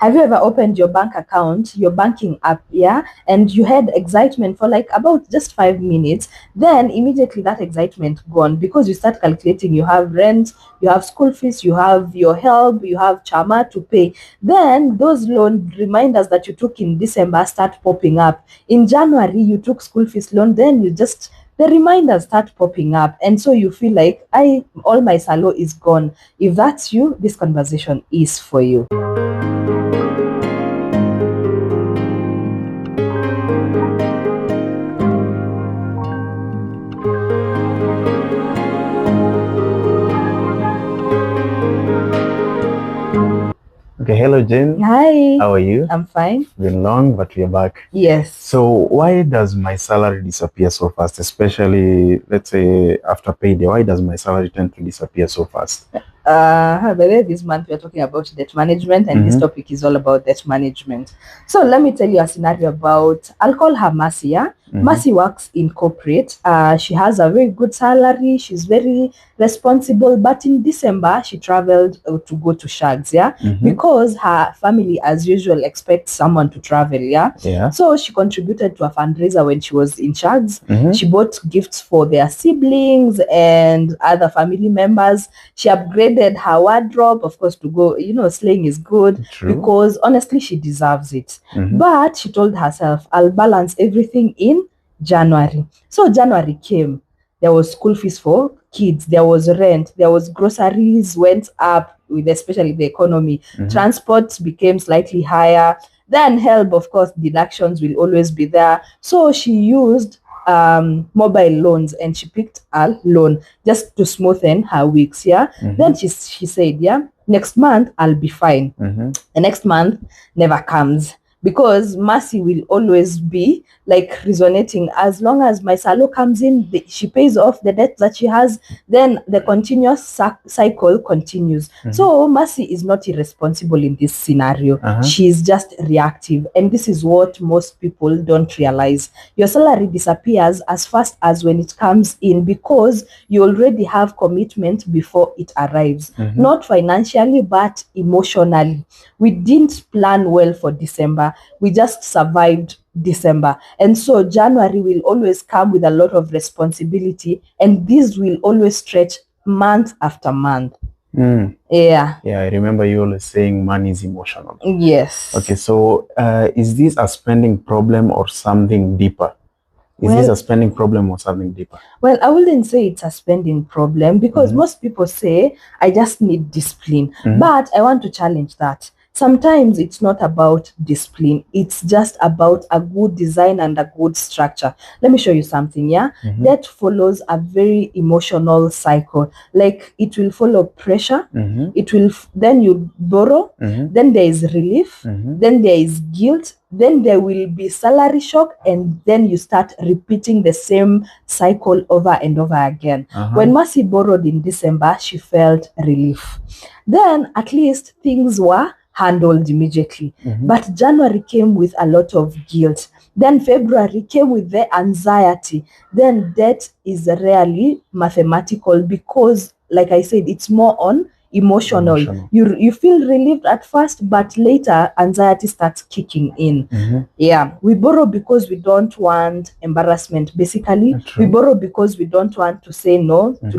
Have you ever opened your bank account, your banking app, yeah, and you had excitement for like about just 5 minutes, then immediately that excitement gone because you start calculating, you have rent, you have school fees, you have your help, you have chama to pay. Then those loan reminders that you took in December start popping up. In January, you took school fees loan, then the reminders start popping up. And so you feel like, all my salo is gone. If that's you, this conversation is for you. Okay, hello Jane. Hi. How are you? I'm fine. Been long, but we're back. Yes. So why does my salary disappear so fast? Especially, let's say, after payday, why does my salary tend to disappear so fast? This month we're talking about debt management, and this topic is all about debt management. So let me tell you a scenario about, I'll call her Mercy. Yeah? Mercy works in corporate. She has a very good salary. She's very responsible. But in December, she traveled to go to Shags, yeah, because her family, as usual, expects someone to travel, yeah. So she contributed to a fundraiser when she was in Shags. She bought gifts for their siblings and other family members. She upgraded her wardrobe, of course, to go, slaying is good. True. Because honestly, she deserves it. But she told herself, I'll balance everything in January. So January came. There was school fees for kids. There was rent. There was groceries went up with especially the economy. Transport became slightly higher. Then help, of course, deductions will always be there. So she used mobile loans, and she picked a loan just to smoothen her weeks. Yeah. Then she said, yeah, next month I'll be fine. The next month never comes, because Mercy will always be like resonating. As long as my salo comes in, she pays off the debt that she has, then the continuous cycle continues. So Mercy is not irresponsible in this scenario. She's just reactive. And this is what most people don't realize. Your salary disappears as fast as when it comes in, because you already have commitment before it arrives. Not financially, but emotionally. We didn't plan well for December. We just survived December. And so January will always come with a lot of responsibility, and this will always stretch month after month. Yeah, I remember you always saying money is emotional. Yes. Okay, so is this a spending problem or something deeper? Is this a spending problem or something deeper? Well, I wouldn't say it's a spending problem, because most people say, I just need discipline. But I want to challenge that. Sometimes it's not about discipline. It's just about a good design and a good structure. Let me show you something, yeah? That follows a very emotional cycle. Like, it will follow pressure. It will, then you borrow. Then there is relief. Then there is guilt. Then there will be salary shock, and then you start repeating the same cycle over and over again. When Mercy borrowed in December, she felt relief. Then at least things were handled immediately. But January came with a lot of guilt. Then February came with the anxiety. Then debt is rarely mathematical, because, like I said, it's more on emotional. You feel relieved at first, but later anxiety starts kicking in. Yeah, we borrow because we don't want embarrassment, basically. We borrow because we don't want to say no to,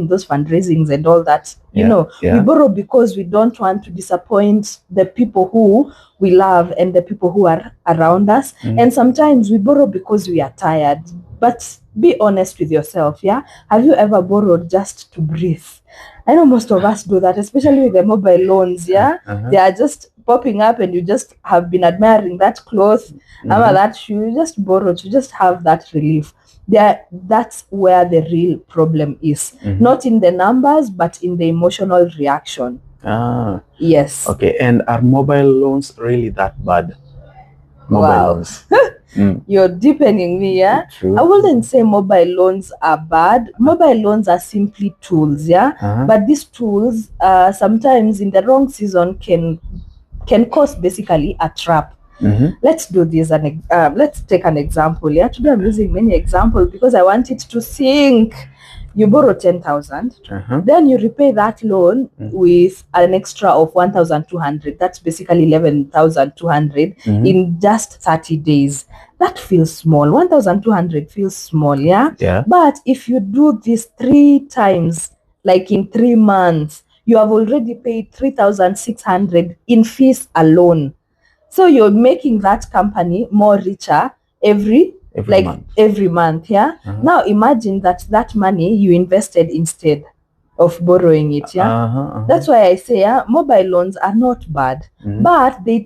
those fundraisings and all that. We borrow because we don't want to disappoint the people who we love and the people who are around us. And sometimes we borrow because we are tired. But be honest with yourself, yeah? Have you ever borrowed just to breathe? I know most of us do that, especially with the mobile loans, yeah? They are just popping up, and you just have been admiring that cloth, that shoe. You just borrow to just have that relief. That's where the real problem is. Not in the numbers, but in the emotional reaction. Yes. Okay, and are mobile loans really that bad? Mobile loans. You're deepening me, yeah? True. I wouldn't say mobile loans are bad. Mobile loans are simply tools, yeah? But these tools, sometimes in the wrong season, can cause basically a trap. Let's do this, let's take an example, yeah? Today I'm using many examples because I want it to sink. you borrow 10,000, Uh-huh. then you repay that loan with an extra of 1,200. That's basically 11,200 in just 30 days. That feels small. 1,200 feels small, yeah? Yeah. But if you do this 3 times, like in 3 months, you have already paid 3,600 in fees alone. So you're making that company more richer every month, yeah. Now imagine that money you invested instead of borrowing it, yeah. That's why I say, yeah, mobile loans are not bad, but they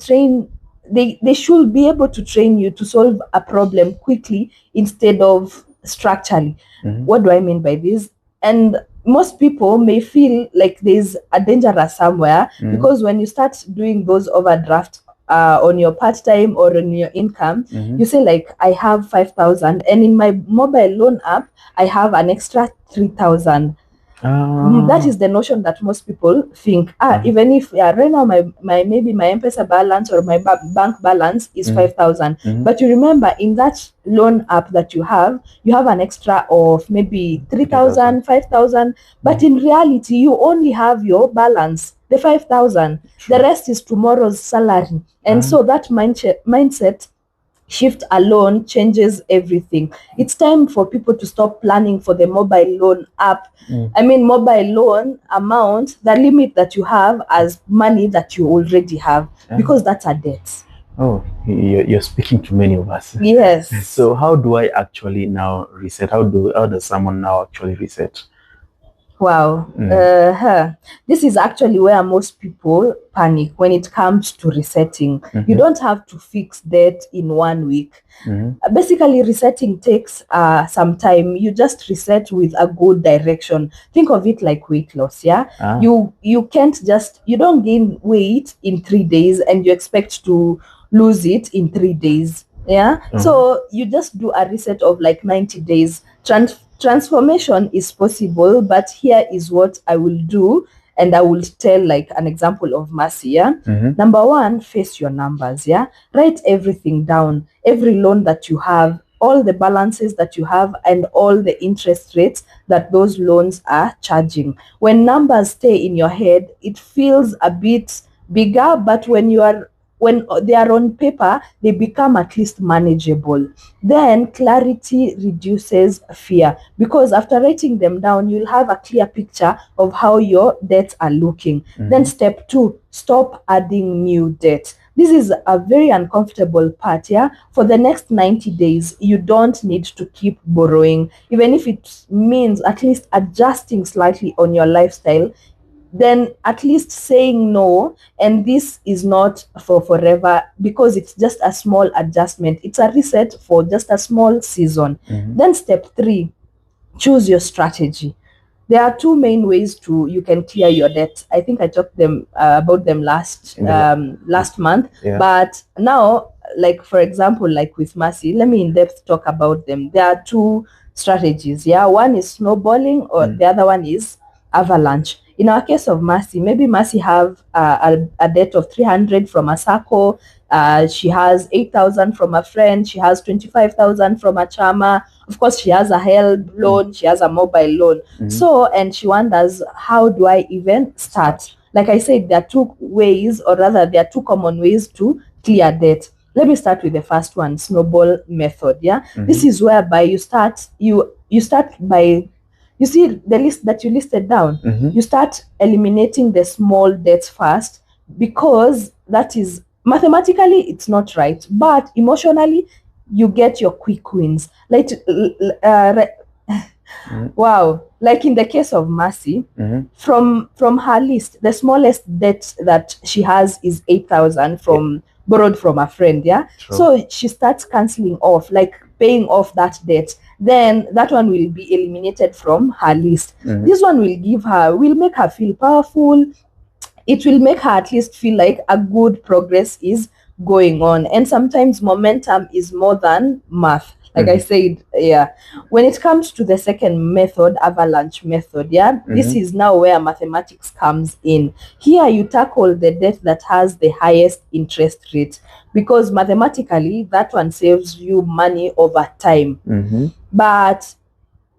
should be able to train you to solve a problem quickly instead of structurally. What do I mean by this? And most people may feel like there's a danger somewhere, because when you start doing those overdraft on your part-time or on your income, you say like, I have 5,000 and in my mobile loan app I have an extra 3,000. That is the notion that most people think. Even if right now my maybe my M-Pesa balance or my bank balance is 5,000, but you remember in that loan app that you have an extra of maybe 3,000, 5,000, but in reality you only have your balance, the 5,000. The rest is tomorrow's salary, and so that mindset shift alone changes everything. It's time for people to stop planning for the mobile loan app. I mean, mobile loan amount, the limit that you have as money that you already have, because that's a debt. Oh, you're speaking to many of us. Yes. So how do I actually now reset? How does someone now actually reset? Wow. This is actually where most people panic when it comes to resetting. You don't have to fix debt in 1 week. Basically, resetting takes some time. You just reset with a good direction. Think of it like weight loss, yeah? You don't gain weight in 3 days and you expect to lose it in 3 days. Yeah. So you just do a reset of like 90 days. Transformation is possible, but here is what I will do, and I will tell like an example of Mercy. Yeah. Number 1, face your numbers. Yeah. Write everything down, every loan that you have, all the balances that you have, and all the interest rates that those loans are charging. When numbers stay in your head, it feels a bit bigger, but when they are on paper, they become at least manageable. Then clarity reduces fear, because after writing them down, you'll have a clear picture of how your debts are looking. Then step 2, stop adding new debt. This is a very uncomfortable part, yeah? For the next 90 days, you don't need to keep borrowing, even if it means at least adjusting slightly on your lifestyle. Then at least saying no, and this is not for forever, because it's just a small adjustment. It's a reset for just a small season. Then step 3, choose your strategy. There are 2 main ways you can clear your debt. I think I talked about them last month, but now, like for example, like with Mercy, let me in depth talk about them. There are 2 strategies. Yeah, one is snowballing, or the other one is avalanche. In our case of Mercy, maybe Mercy have a debt of 300 from a circle. She has 8,000 from a friend. She has 25,000 from a chama. Of course, she has a health loan. She has a mobile loan. So, and she wonders, how do I even start? Like I said, there are 2 ways, or rather, there are 2 common ways to clear debt. Let me start with the first one, snowball method. Yeah, this is whereby you start by, you see the list that you listed down. You start eliminating the small debts first, because that is mathematically it's not right, but emotionally you get your quick wins. Like wow, like in the case of Mercy, from her list, the smallest debt that she has is 8,000 from borrowed from a friend. Yeah. So she starts canceling off, like paying off that debt. Then that one will be eliminated from her list. This one will make her feel powerful. It will make her at least feel like a good progress is going on. And sometimes momentum is more than math. Like I said, yeah. When it comes to the second method, avalanche method, yeah, this is now where mathematics comes in. Here you tackle the debt that has the highest interest rate, because mathematically that one saves you money over time. But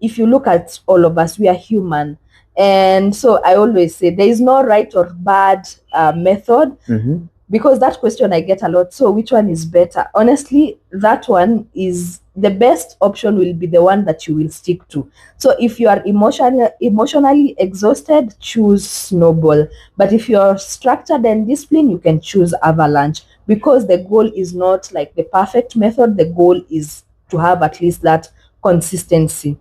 if you look at all of us, we are human. And so I always say there is no right or bad method. Because that question I get a lot. So which one is better? Honestly, that one is the best option, will be the one that you will stick to. So if you are emotionally exhausted, choose Snowball. But if you're structured and disciplined, you can choose Avalanche, because the goal is not like the perfect method. The goal is to have at least that consistency.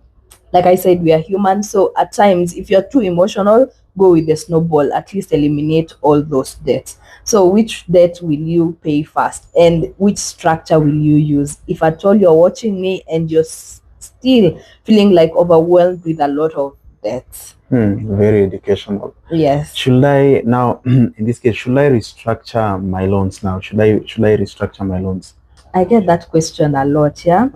Like I said, we are human. So at times, if you're too emotional, go with the Snowball. At least eliminate all those debts. So which debt will you pay first, and which structure will you use? If at all you're watching me and you're still feeling like overwhelmed with a lot of debts. Very educational. Yes. Should I now, in this case, should I restructure my loans now? Should I restructure my loans? I get that question a lot, yeah.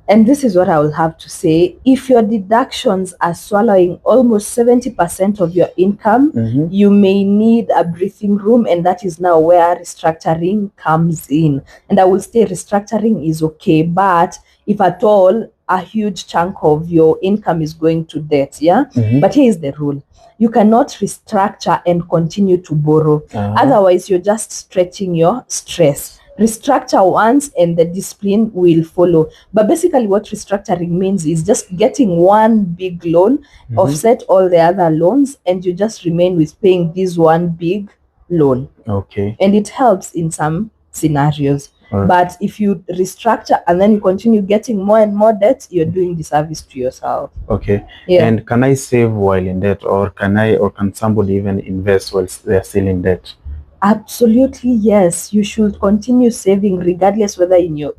And this is what I will have to say. If your deductions are swallowing almost 70% of your income, you may need a breathing room, and that is now where restructuring comes in. And I will say restructuring is okay, but if at all a huge chunk of your income is going to debt, yeah? But here is the rule. You cannot restructure and continue to borrow. Otherwise, you're just stretching your stress. Restructure once and the discipline will follow. But basically what restructuring means is just getting one big loan, offset all the other loans, and you just remain with paying this one big loan. Okay. And it helps in some scenarios. But if you restructure and then you continue getting more and more debt, you're doing disservice to yourself. Okay. Yeah. And can I save while in debt, or can somebody even invest while they're still in debt? Absolutely, yes. You should continue saving regardless whether you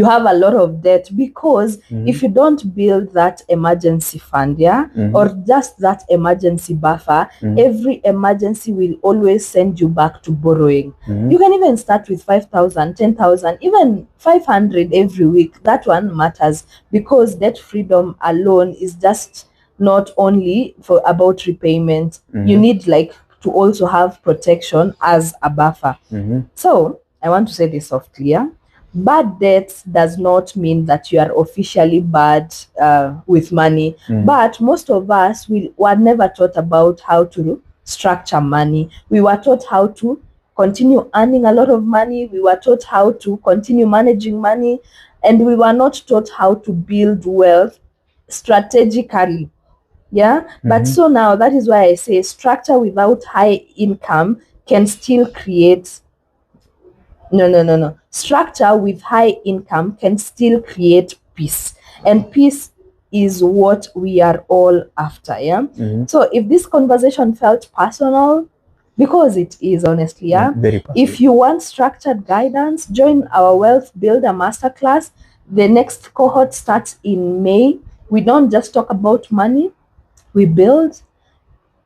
have a lot of debt, because if you don't build that emergency fund, or just that emergency buffer, every emergency will always send you back to borrowing. You can even start with 5,000, 10,000, even 500 every week. That one matters, because debt freedom alone is just not only for about repayment. You need to also have protection as a buffer. So I want to say this softly. Bad debt does not mean that you are officially bad with money, but most of us were never taught about how to structure money. We were taught how to continue earning a lot of money. We were taught how to continue managing money, and we were not taught how to build wealth strategically. But so now that is why I say structure without high income can still create structure with high income can still create peace, and peace is what we are all after. So if this conversation felt personal, because it is, honestly, Very personal. If you want structured guidance, join our Wealth Builder Masterclass. The next cohort starts in May. We don't just talk about money. We build,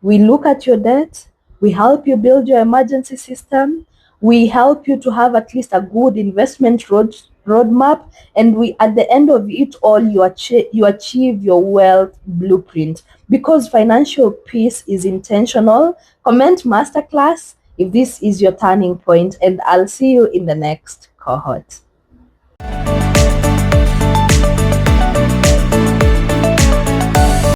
we look at your debt, we help you build your emergency system, we help you to have at least a good investment roadmap, and we, at the end of it all, you achieve your wealth blueprint. Because financial peace is intentional. Comment masterclass if this is your turning point, and I'll see you in the next cohort.